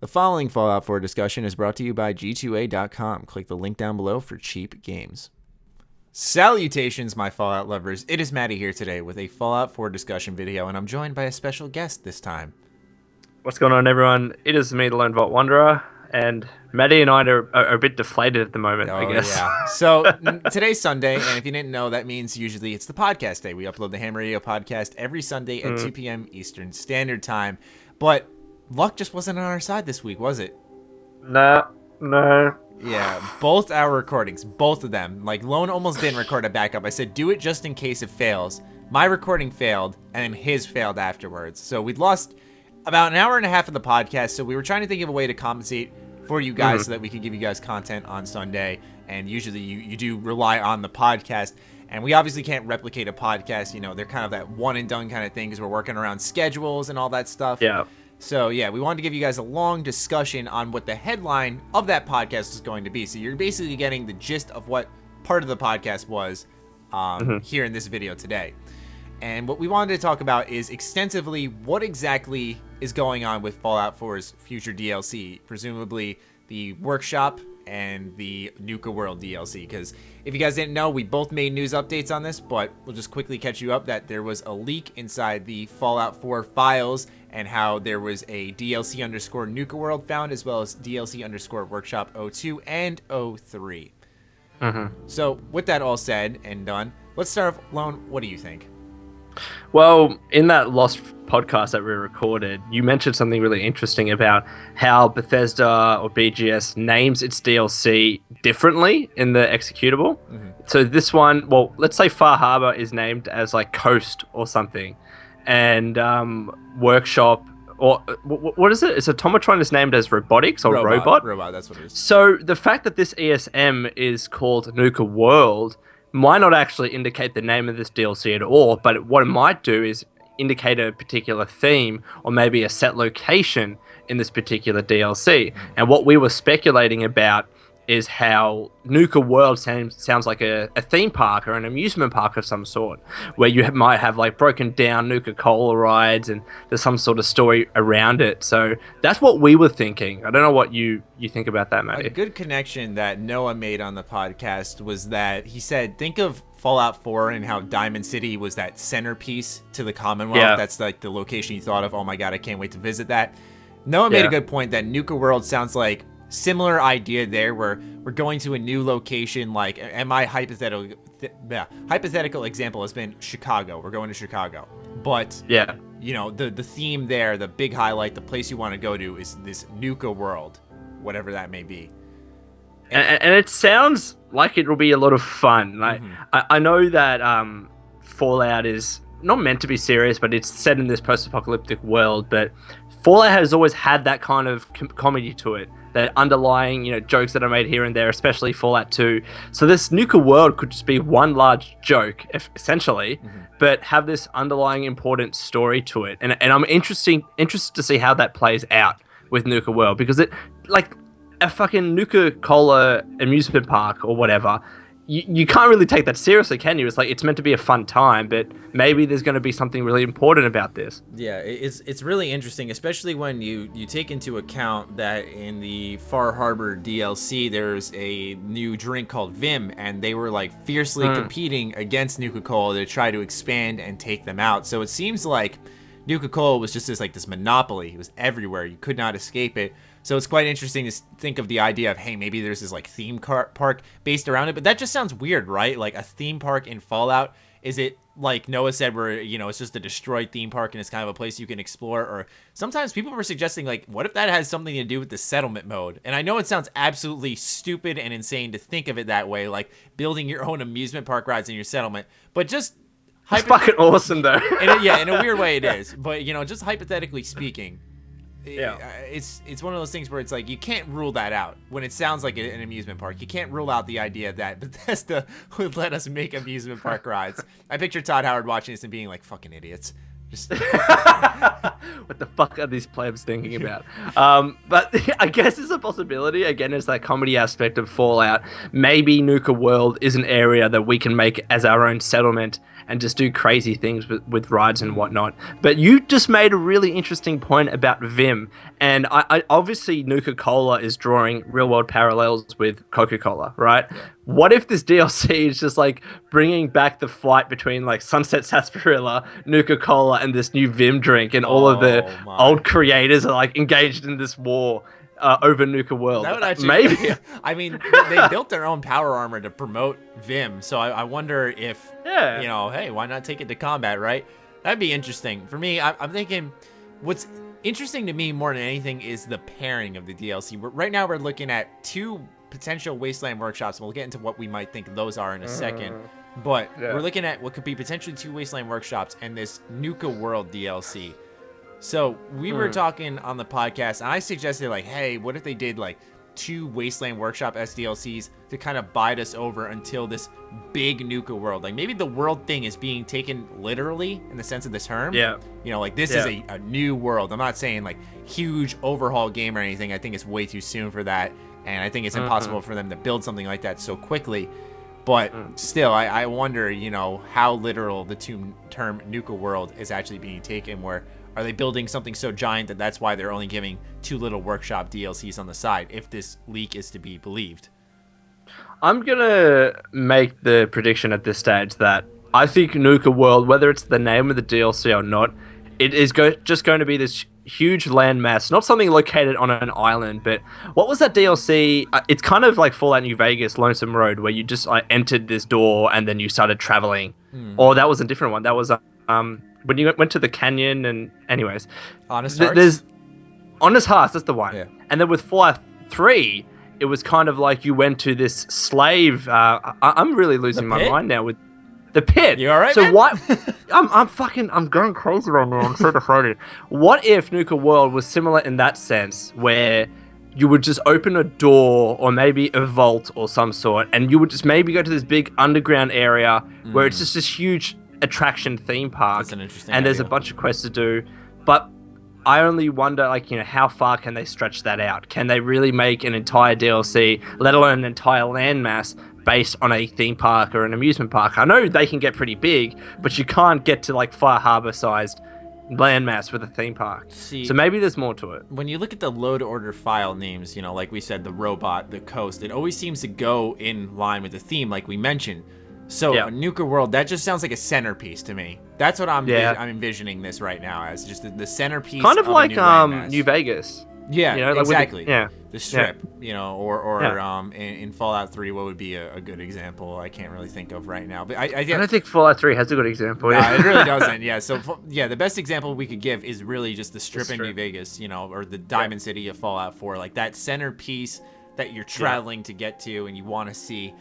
The following Fallout 4 discussion is brought to you by G2A.com. Click the link down below for cheap games. Salutations, my Fallout lovers. It is Matty here today with a Fallout 4 discussion video, and I'm joined by a special guest this time. What's going on, everyone? It is me, the Lone Vault Wanderer, and Matty and I are a bit deflated at the moment, I guess. Yeah. So today's Sunday, and if you didn't know, that means usually it's the podcast day. We upload the Ham Radio podcast every Sunday at 2 p.m. Eastern Standard Time, but luck just wasn't on our side this week, was it? No. Yeah, both our recordings, both of them. Like, Lone almost didn't record a backup. I said, do it just in case it fails. My recording failed, and his failed afterwards. So we'd lost about an hour and a half of the podcast, so we were trying to think of a way to compensate for you guys so that we could give you guys content on Sunday. And usually you do rely on the podcast. And we obviously can't replicate a podcast. You know, they're kind of that one-and-done kind of thing because we're working around schedules and all that stuff. Yeah. So, yeah, we wanted to give you guys a long discussion on what the headline of that podcast is going to be. So you're basically getting the gist of what part of the podcast was here in this video today. And what we wanted to talk about is extensively what exactly is going on with Fallout 4's future DLC, presumably the Workshop and the Nuka-World DLC. Because if you guys didn't know, we both made news updates on this, but we'll just quickly catch you up that there was a leak inside the Fallout 4 files and how there was a DLC underscore Nuka-World found, as well as DLC underscore Workshop 02 and 03. So with that all said and done, let's start off. Lone, what do you think? Well, in that Lost podcast that we recorded, you mentioned something really interesting about how Bethesda or BGS names its DLC differently in the executable. So this one, well, let's say Far Harbor is named as like Coast or something, and Workshop, or what is it? Is Automatron is named as Robotics or Robot? Robot, that's what it is. So the fact that this ESM is called Nuka-World might not actually indicate the name of this DLC at all, but what it might do is indicate a particular theme or maybe a set location in this particular DLC. And what we were speculating about is how Nuka-World sounds like a theme park or an amusement park of some sort, where you might have like broken down Nuka-Cola rides and there's some sort of story around it. So that's what we were thinking. I don't know what you think about that, Matty. A good connection that Noah made on the podcast was that he said, think of Fallout 4 and how Diamond City was that centerpiece to the Commonwealth. Yeah. That's like the location you thought of. Oh my God, I can't wait to visit that. Noah made a good point that Nuka-World sounds like similar idea there, where we're going to a new location. Like, and my hypothetical example has been Chicago. We're going to Chicago, but yeah, you know, the theme there, the big highlight, the place you want to go to is this Nuka-World, whatever that may be. And it sounds like it will be a lot of fun. Like I know that Fallout is not meant to be serious, but it's set in this post-apocalyptic world. But Fallout has always had that kind of comedy to it, that underlying, you know, jokes that are made here and there, especially Fallout 2. So this Nuka-World could just be one large joke, essentially, but have this underlying important story to it. And I'm interested to see how that plays out with Nuka-World, because it, like a fucking Nuka-Cola amusement park or whatever, you can't really take that seriously, can you? It's like, it's meant to be a fun time, but maybe there's going to be something really important about this. Yeah, it's really interesting, especially when you take into account that in the Far Harbor DLC, there's a new drink called Vim, and they were like fiercely competing against Nuka-Cola to try to expand and take them out. So it seems like Nuka-Cola was just this monopoly. It was everywhere. You could not escape it. So it's quite interesting to think of the idea of, hey, maybe there's this like theme park based around it. But that just sounds weird, right? Like a theme park in Fallout. Is it like Noah said, where, you know, it's just a destroyed theme park and it's kind of a place you can explore? Or sometimes people were suggesting, like, what if that has something to do with the settlement mode? And I know it sounds absolutely stupid and insane to think of it that way, like building your own amusement park rides in your settlement. But just it's fucking awesome, though. in a weird way it is. But, you know, just hypothetically speaking, yeah, it's one of those things where it's like you can't rule that out when it sounds like an amusement park. You can't rule out the idea that Bethesda would let us make amusement park rides. I picture Todd Howard watching this and being like, fucking idiots. Just what the fuck are these plebs thinking about? But I guess it's a possibility. Again, it's that comedy aspect of Fallout. Maybe Nuka-World is an area that we can make as our own settlement and just do crazy things with rides and whatnot. But you just made a really interesting point about Vim, and I obviously Nuka-Cola is drawing real world parallels with Coca-Cola, right? Yeah. What if this DLC is just like bringing back the fight between like Sunset Sarsaparilla, Nuka-Cola, and this new Vim drink, and all of the old creators are like engaged in this war over Nuka-World? That would actually, maybe. I mean, they built their own power armor to promote Vim, so I wonder if, you know, hey, why not take it to combat, right? That'd be interesting. For me, I'm thinking what's interesting to me more than anything is the pairing of the DLC. Right now, we're looking at 2 potential Wasteland Workshops, and we'll get into what we might think those are in a second. But we're looking at what could be potentially 2 Wasteland Workshops and this Nuka-World DLC. So we were talking on the podcast, and I suggested, like, hey, what if they did, like, 2 Wasteland Workshop SDLCs to kind of bide us over until this big Nuka-World? Like, maybe the world thing is being taken literally in the sense of the term. Yeah. You know, like, this is a new world. I'm not saying, like, huge overhaul game or anything. I think it's way too soon for that, and I think it's impossible for them to build something like that so quickly. But still, I wonder, you know, how literal the term Nuka-World is actually being taken, where are they building something so giant that that's why they're only giving 2 little workshop DLCs on the side, if this leak is to be believed? I'm going to make the prediction at this stage that I think Nuka-World, whether it's the name of the DLC or not, it is just going to be this huge landmass, not something located on an island, but what was that DLC? It's kind of like Fallout New Vegas, Lonesome Road, where you just entered this door and then you started traveling. Or that was a different one. That was when you went to the canyon, and anyways. Honest Hearts? There's Honest Hearts, that's the one. Yeah. And then with Fallout 3, it was kind of like you went to this slave. I'm really losing my mind now with the pit. You all right, So man? what? I'm going crazy right now. I'm so excited. What if Nuka-World was similar in that sense, where you would just open a door or maybe a vault or some sort, and you would just maybe go to this big underground area where it's just this huge attraction theme park. That's an interesting and there's idea. a bunch of quests to do, but I only wonder, like, you know, how far can they stretch that out? Can they really make an entire DLC, let alone an entire landmass, based on a theme park or an amusement park? I know they can get pretty big, but you can't get to like Fire Harbor sized landmass with a theme park. So maybe there's more to it. When you look at the load order file names, you know, like we said, the robot, the coast, it always seems to go in line with the theme, like we mentioned. So Nuka-World, that just sounds like a centerpiece to me. That's what I'm envisioning this right now as, just the centerpiece. Kind of like New New Vegas. Yeah, you know, like exactly. the Strip, you know, or in Fallout 3, what would be a good example? I can't really think of right now. But I don't think Fallout 3 has a good example. No, it really doesn't. Yeah, so the best example we could give is really just the Strip in New Vegas, you know, or the Diamond City of Fallout 4, like that centerpiece that you're traveling to get to and you want to see.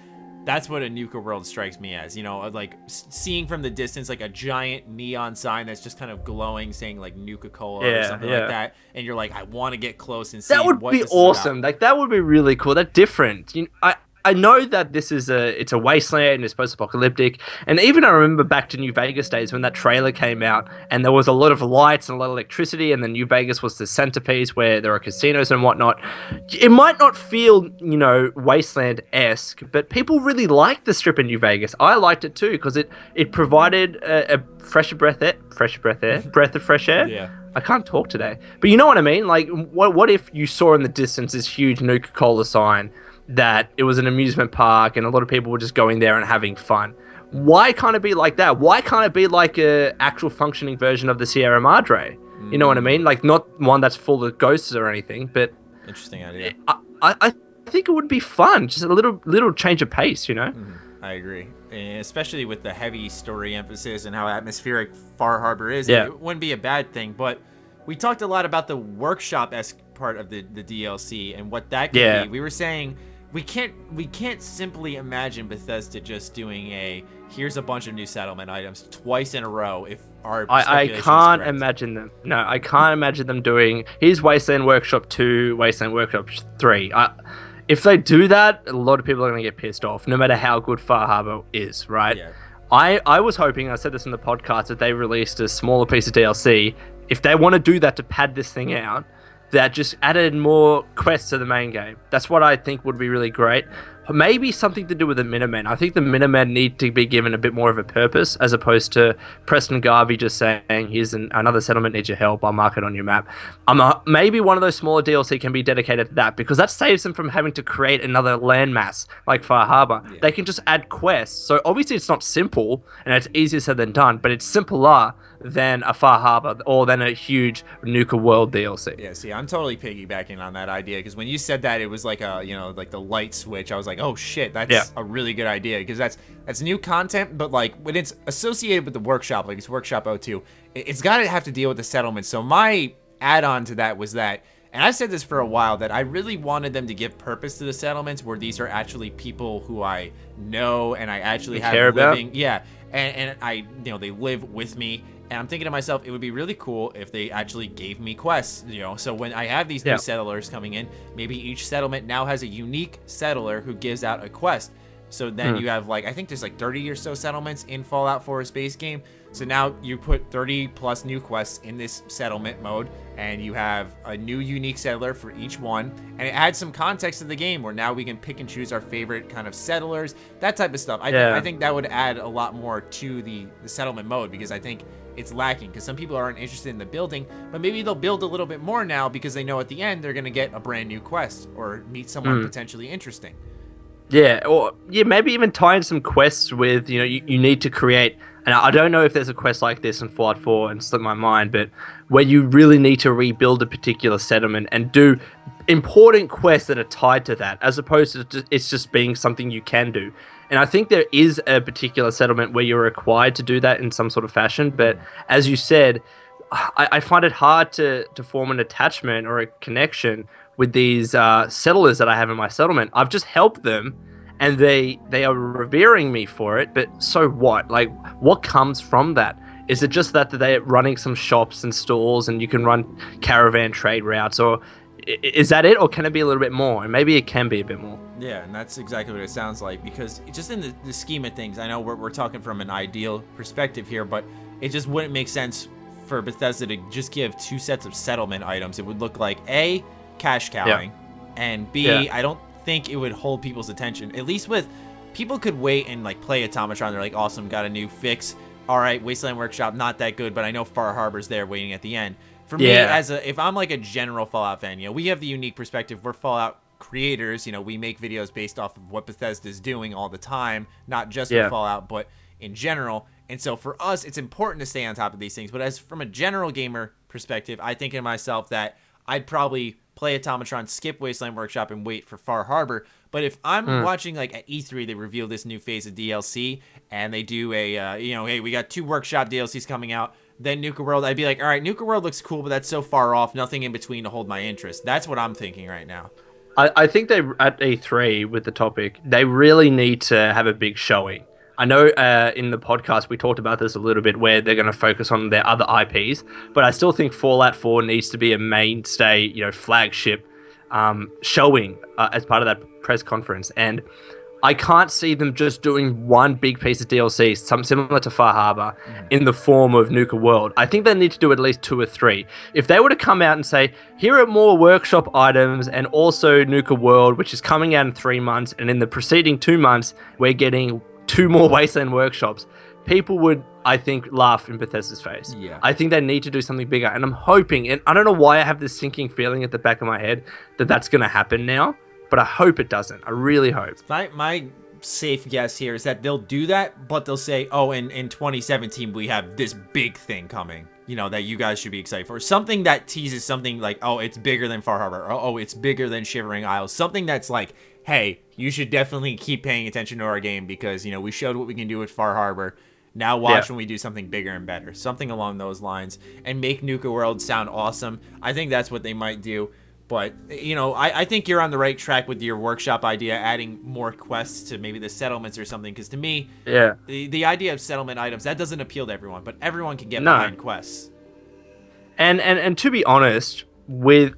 That's what a Nuka-World strikes me as, you know, like seeing from the distance, like a giant neon sign that's just kind of glowing, saying like Nuka-Cola or something like that, and you're like, I want to get close and see. That would be awesome. Like that would be really cool. That's different. You know, I know that this is it's a wasteland and it's post-apocalyptic, and even I remember back to New Vegas days when that trailer came out and there was a lot of lights and a lot of electricity, and then New Vegas was the centerpiece where there are casinos and whatnot. It might not feel, you know, wasteland-esque, but people really liked the Strip in New Vegas. I liked it too because it provided a breath of fresh air. Yeah. I can't talk today, but you know what I mean. Like, what if you saw in the distance this huge Nuka-Cola sign that it was an amusement park and a lot of people were just going there and having fun? Why can't it be like that? Why can't it be like a actual functioning version of the Sierra Madre? You know what I mean? Like, not one that's full of ghosts or anything, but interesting idea. I think it would be fun, just a little change of pace, you know? I agree, and especially with the heavy story emphasis and how atmospheric Far Harbor is. Yeah. It wouldn't be a bad thing, but we talked a lot about the workshop-esque part of the DLC and what that could be. We were saying we can't simply imagine Bethesda just doing here's a bunch of new settlement items twice in a row if our I can't imagine them. No, I can't imagine them doing here's Wasteland Workshop 2, Wasteland Workshop 3. If they do that, a lot of people are going to get pissed off, no matter how good Far Harbor is, right? Yeah. I was hoping, I said this in the podcast, that they released a smaller piece of DLC. If they want to do that to pad this thing out, that just added more quests to the main game. That's what I think would be really great. Maybe something to do with the Minutemen. I think the Minutemen need to be given a bit more of a purpose, as opposed to Preston Garvey just saying, here's another settlement needs your help, I'll mark it on your map. Maybe one of those smaller DLC can be dedicated to that, because that saves them from having to create another landmass like Far Harbor. Yeah. They can just add quests. So obviously it's not simple, and it's easier said than done, but it's simpler than a Far Harbor or than a huge Nuka-World DLC. Yeah, see, I'm totally piggybacking on that idea, because when you said that, it was like like the light switch. I was like, oh shit, that's a really good idea, because that's new content, but like when it's associated with the workshop, like it's Workshop 02, it's got to have to deal with the settlement. So my add-on to that was that, and I've said this for a while, that I really wanted them to give purpose to the settlements, where these are actually people who I know and I actually have living, and I, they live with me. And I'm thinking to myself, it would be really cool if they actually gave me quests, So when I have these new settlers coming in, maybe each settlement now has a unique settler who gives out a quest. So then you have I think there's 30 or so settlements in Fallout 4's base game. So now you put 30 plus new quests in this settlement mode, and you have a new unique settler for each one. And it adds some context to the game, where now we can pick and choose our favorite kind of settlers, that type of stuff. I think that would add a lot more to the settlement mode, because I think it's lacking, because some people aren't interested in the building, but maybe they'll build a little bit more now because they know at the end they're going to get a brand new quest or meet someone potentially interesting. Yeah, or maybe even tie in some quests with, you need to create, and I don't know if there's a quest like this in Fallout 4, and it slipped my mind, but where you really need to rebuild a particular settlement and do important quests that are tied to that, as opposed to it's just being something you can do. And I think there is a particular settlement where you're required to do that in some sort of fashion. But as you said, I find it hard to form an attachment or a connection with these settlers that I have in my settlement. I've just helped them, and they are revering me for it. But so what? What comes from that? Is it just that they're running some shops and stalls, and you can run caravan trade routes? Or is that it? Or can it be a little bit more? And maybe it can be a bit more. Yeah, and that's exactly what it sounds like, because just in the scheme of things, I know we're talking from an ideal perspective here, but it just wouldn't make sense for Bethesda to just give 2 sets of settlement items. It would look like A, cash cowing, and B, I don't think it would hold people's attention. At least with people could wait and play Automatron. They're like, awesome, got a new fix. All right, Wasteland Workshop, not that good, but I know Far Harbor's there waiting at the end. For me, if I'm a general Fallout fan, we have the unique perspective. We're Fallout creators, we make videos based off of what Bethesda's doing all the time, not just for Fallout, but in general. And so for us, it's important to stay on top of these things. But as from a general gamer perspective, I think to myself that I'd probably play Automatron, skip Wasteland Workshop, and wait for Far Harbor. But if I'm watching at E3, they reveal this new phase of DLC, and they do a hey, we got 2 Workshop DLCs coming out. Then Nuka-World, I'd be like, all right, Nuka-World looks cool, but that's so far off, nothing in between to hold my interest. That's what I'm thinking right now. I think they, at E3 with the topic, they really need to have a big showing. I know in the podcast we talked about this a little bit, where they're going to focus on their other IPs, but I still think Fallout 4 needs to be a mainstay, flagship showing as part of that press conference. And I can't see them just doing one big piece of DLC, something similar to Far Harbor, in the form of Nuka-World. I think they need to do at least 2 or 3. If they were to come out and say, here are more workshop items and also Nuka-World, which is coming out in 3 months, and in the preceding 2 months, we're getting 2 more Wasteland Workshops, people would, I think, laugh in Bethesda's face. Yeah. I think they need to do something bigger, and I'm hoping, and I don't know why I have this sinking feeling at the back of my head that that's going to happen now, but I hope it doesn't. I really hope. My safe guess here is that they'll do that, but they'll say, oh, in 2017, we have this big thing coming, that you guys should be excited for. Something that teases something like, oh, it's bigger than Far Harbor. Or, oh, it's bigger than Shivering Isles. Something that's like, hey, you should definitely keep paying attention to our game, because, we showed what we can do with Far Harbor. Now watch when we do something bigger and better. Something along those lines. And make Nuka-World sound awesome. I think that's what they might do. But, I think you're on the right track with your workshop idea, adding more quests to maybe the settlements or something. Because to me, the idea of settlement items, that doesn't appeal to everyone. But everyone can get behind quests. And to be honest,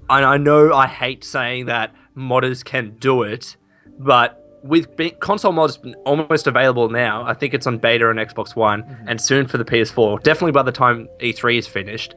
I know I hate saying that modders can do it, but with console mods almost available now, I think it's on beta on Xbox One and soon for the PS4, definitely by the time E3 is finished.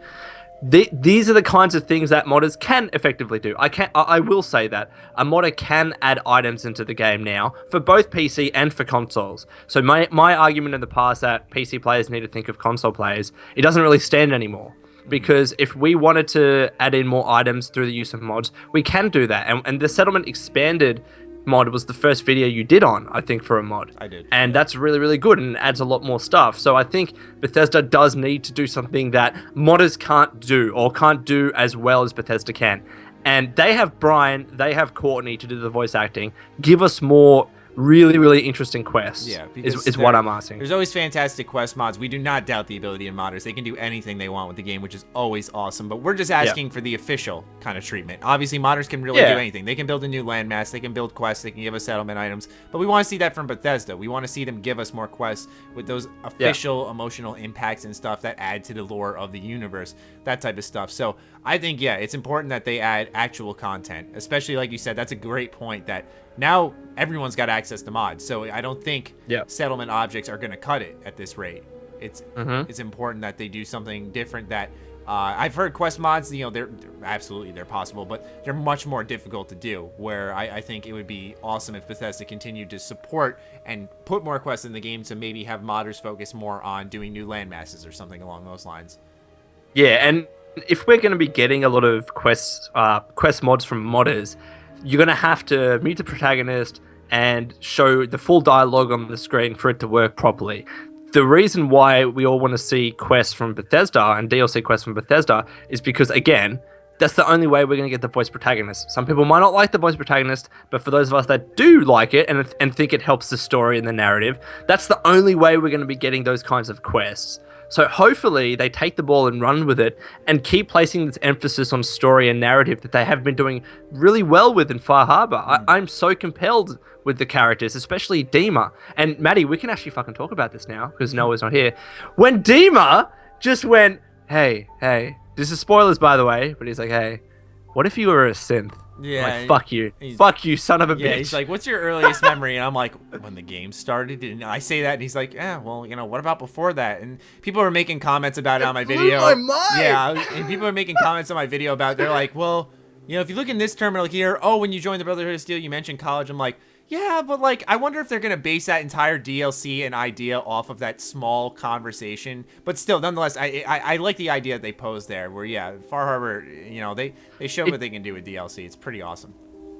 These are the kinds of things that modders can effectively do. I will say that a modder can add items into the game now for both PC and for consoles. So my argument in the past that PC players need to think of console players, it doesn't really stand anymore. Because if we wanted to add in more items through the use of mods, we can do that. And the Settlement Expanded mod was the first video you did on, I think, for a mod. I did. And that's really, really good and adds a lot more stuff. So I think Bethesda does need to do something that modders can't do or can't do as well as Bethesda can. And they have Brian, they have Courtney to do the voice acting. Give us more really, really interesting quests. Yeah, is what I'm asking. There's always fantastic quest mods. We do not doubt the ability of modders. They can do anything they want with the game, which is always awesome. But we're just asking for the official kind of treatment. Obviously, modders can really do anything. They can build a new landmass. They can build quests. They can give us settlement items. But we want to see that from Bethesda. We want to see them give us more quests with those official emotional impacts and stuff that add to the lore of the universe. That type of stuff. So I think, it's important that they add actual content. Especially, like you said, that's a great point that now everyone's got access to mods, so I don't think settlement objects are going to cut it at this rate. It's important that they do something different. That I've heard quest mods, they're absolutely possible, but they're much more difficult to do. Where I think it would be awesome if Bethesda continued to support and put more quests in the game to maybe have modders focus more on doing new land masses or something along those lines. Yeah, and if we're going to be getting a lot of quest mods from modders, you're going to have to mute the protagonist and show the full dialogue on the screen for it to work properly. The reason why we all want to see quests from Bethesda and DLC quests from Bethesda is because, again, that's the only way we're going to get the voice protagonist. Some people might not like the voice protagonist, but for those of us that do like it and think it helps the story and the narrative, that's the only way we're going to be getting those kinds of quests. So hopefully they take the ball and run with it and keep placing this emphasis on story and narrative that they have been doing really well with in Far Harbor. I'm so compelled with the characters, especially Dima. And Maddie, we can actually fucking talk about this now because Noah's not here. When Dima just went, hey, this is spoilers by the way, but he's like, hey, what if you were a synth? Yeah, like, fuck you, son of a bitch. He's like, what's your earliest memory? And I'm like, when the game started. And I say that, and he's like, well, what about before that? And people are making comments about it on my video. Blew my mind. Yeah, and people are making comments on my video about. They're like, well, if you look in this terminal here, when you joined the Brotherhood of Steel, you mentioned college. I'm like, yeah, but like, I wonder if they're gonna base that entire DLC and idea off of that small conversation. But still, nonetheless, I like the idea that they posed there. Where Far Harbor, they show what they can do with DLC. It's pretty awesome.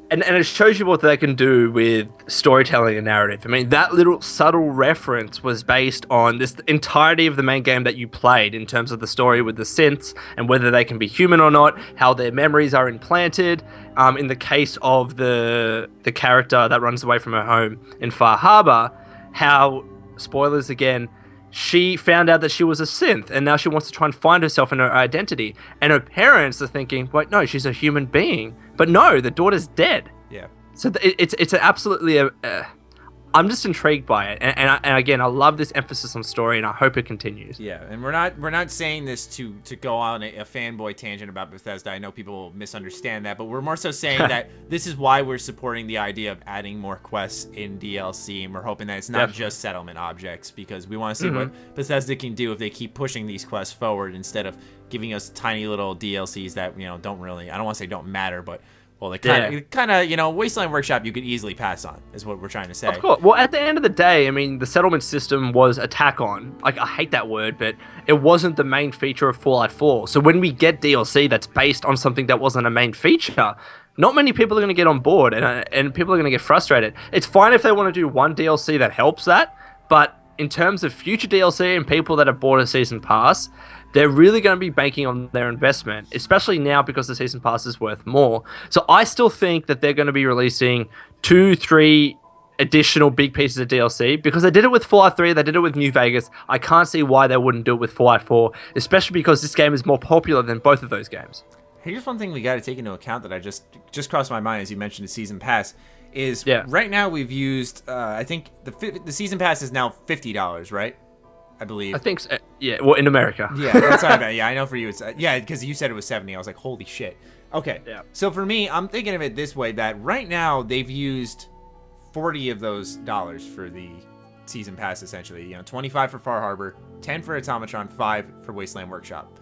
And it shows you what they can do with storytelling and narrative. I mean, that little subtle reference was based on this entirety of the main game that you played in terms of the story with the synths and whether they can be human or not, how their memories are implanted. In the case of the character that runs away from her home in Far Harbor, how, spoilers again, she found out that she was a synth and now she wants to try and find herself in her identity. And her parents are thinking, wait, no, she's a human being. But no, the daughter's dead. Yeah. So it's absolutely I'm just intrigued by it, and again, I love this emphasis on story, and I hope it continues. Yeah, and we're not saying this to go on a fanboy tangent about Bethesda. I know people misunderstand that, but we're more so saying that this is why we're supporting the idea of adding more quests in DLC, and we're hoping that it's not just settlement objects, because we want to see what Bethesda can do if they keep pushing these quests forward instead of giving us tiny little DLCs that don't really, I don't want to say don't matter, but well, they kind of, Wasteland Workshop you could easily pass on, is what we're trying to say. Of course. Well, at the end of the day, I mean, the settlement system was a tack on. Like, I hate that word, but it wasn't the main feature of Fallout 4. So when we get DLC that's based on something that wasn't a main feature, not many people are going to get on board, and people are going to get frustrated. It's fine if they want to do one DLC that helps that, but in terms of future DLC and people that have bought a season pass, they're really going to be banking on their investment, especially now because the season pass is worth more. So I still think that they're going to be releasing 2-3 additional big pieces of DLC because they did it with Fallout 3, they did it with New Vegas. I can't see why they wouldn't do it with Fallout 4, especially because this game is more popular than both of those games. Here's one thing we got to take into account that I just crossed my mind as you mentioned the season pass is right now we've used I think the season pass is now $50, right? I believe. I think so. Yeah, well, in America. Yeah, that's what I meant. Yeah, I know for you it's because you said it was 70. I was like, holy shit. Okay. Yeah. So for me, I'm thinking of it this way, that right now they've used 40 of those dollars for the season pass essentially. 25 for Far Harbor, 10 for Automatron, 5 for Wasteland Workshop.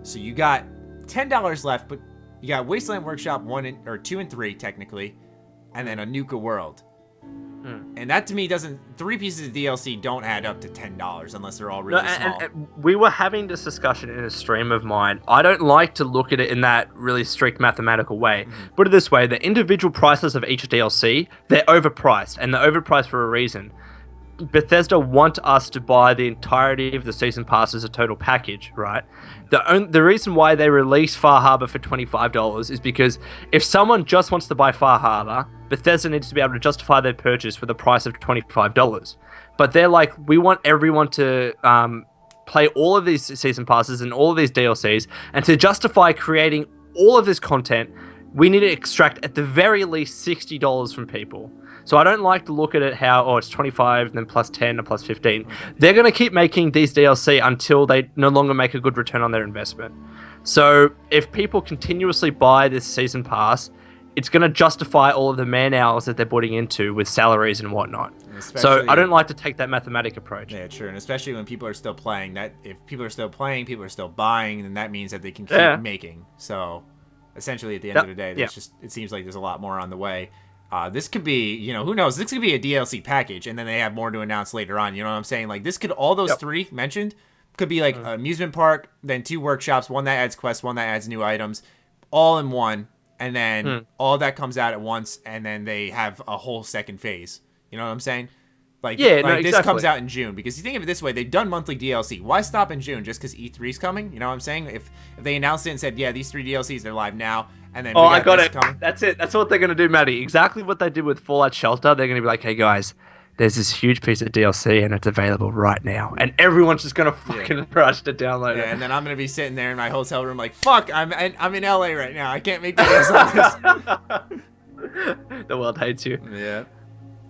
So you got $10 left, but you got Wasteland Workshop 2 and 3 technically, and then a Nuka-World. And that to me doesn't. 3 pieces of DLC don't add up to $10 unless they're all really small. And we were having this discussion in a stream of mine. I don't like to look at it in that really strict mathematical way. Put it this way: the individual prices of each DLC, they're overpriced, and they're overpriced for a reason. Bethesda want us to buy the entirety of the season pass as a total package, right? The reason why they release Far Harbor for $25 is because if someone just wants to buy Far Harbor, Bethesda needs to be able to justify their purchase for the price of $25. But they're like, we want everyone to play all of these season passes and all of these DLCs, and to justify creating all of this content, we need to extract at the very least $60 from people. So I don't like to look at it how, it's 25 and then plus 10 and plus 15. They're going to keep making these DLC until they no longer make a good return on their investment. So if people continuously buy this season pass, it's going to justify all of the man hours that they're putting into with salaries and whatnot. So I don't like to take that mathematic approach. Yeah, true. And especially when people are still playing, that if people are still playing, people are still buying, then that means that they can keep making. So essentially at the end of the day, it seems like there's a lot more on the way. This could be, who knows? This could be a DLC package, and then they have more to announce later on. You know what I'm saying? Like, this could, all those 3 mentioned, could be like amusement park, then 2 workshops, one that adds quests, one that adds new items, all in one, and then all that comes out at once, and then they have a whole second phase. You know what I'm saying? Like, this comes out in June, because you think of it this way, they've done monthly DLC. Why stop in June just because E3's coming? You know what I'm saying? If they announced it and said, yeah, these 3 DLCs, they're live now, and then I got it. Coming. That's it. That's what they're going to do, Matty. Exactly what they did with Fallout Shelter. They're going to be like, hey, guys, there's this huge piece of DLC, and it's available right now. And everyone's just going to fucking rush to download it. And then I'm going to be sitting there in my hotel room like, fuck, I'm in LA right now. I can't make videos on this. The world hates you. Yeah.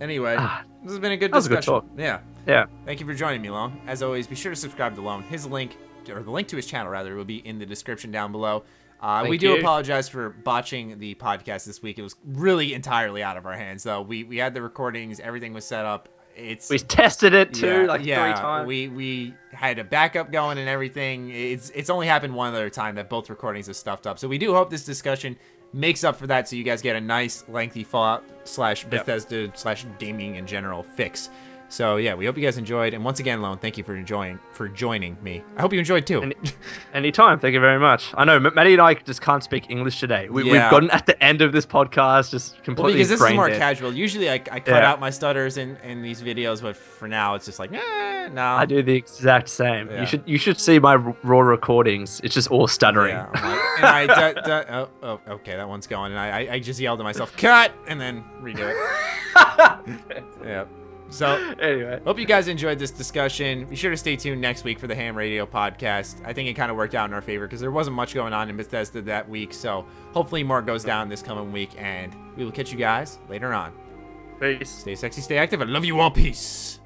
Anyway, this has been a good discussion. That was a good talk. Yeah. Thank you for joining me, Lone. As always, be sure to subscribe to Lone. His link, or the link to his channel, rather, will be in the description down below. We do apologize for botching the podcast this week. It was really entirely out of our hands, though. We had the recordings. Everything was set up. We tested it, too, 3 times. We had a backup going and everything. It's only happened one other time that both recordings have stuffed up. So we do hope this discussion makes up for that, so you guys get a nice, lengthy Fallout / Bethesda / gaming in general fix. So yeah, we hope you guys enjoyed, and once again, Lone, thank you for joining me. I hope you enjoyed too. Anytime, thank you very much. I know Matty and I just can't speak English today. We've gotten at the end of this podcast just completely because this is more casual. Usually I cut out my stutters in these videos, but for now it's just like, no. I do the exact same. Yeah. You should see my raw recordings. It's just all stuttering. Yeah, okay, that one's going, and I just yelled at myself, cut, and then redo it. Yeah. So, anyway, hope you guys enjoyed this discussion. Be sure to stay tuned next week for the Ham Radio podcast. I think it kind of worked out in our favor because there wasn't much going on in Bethesda that week. So, hopefully more goes down this coming week, and we will catch you guys later on. Peace. Stay sexy, stay active. I love you all. Peace.